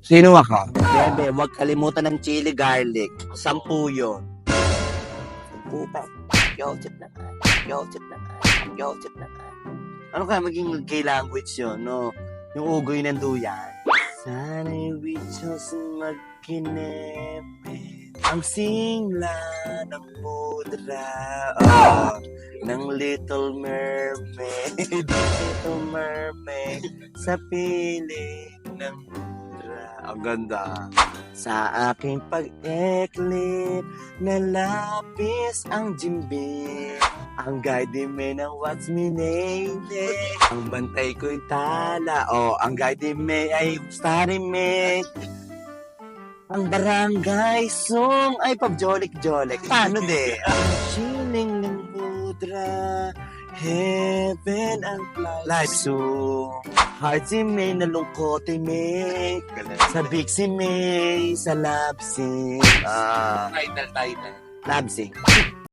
Sino ako? Bebe, huwag kalimutan ng chili garlic. 10 yun. 10 pa. Yolchip na nga. Yolchip na nga. Yolchip na nga. Ano kaya maging gay language yun, no? Yung ugoy ng duyan. Sana'y witches magkinepit. Ang singla ng pudra. Oh, ng Little Mermaid. Little Mermaid. Sa piling ng pudra. Ang ganda. Sa aking pag-eklip na lapis ang jimbin. Ang guide me ng what's me name. Ang bantay ko'y tala. Oh, ang guide me ay starry me. Ang barangay song ay pabjolik-jolik. Paano de? Ang sining ng pudra. Heaven ang life song. Heart si May, nalungkot si May. Sa big si May, sa love sing. Title. Love sing.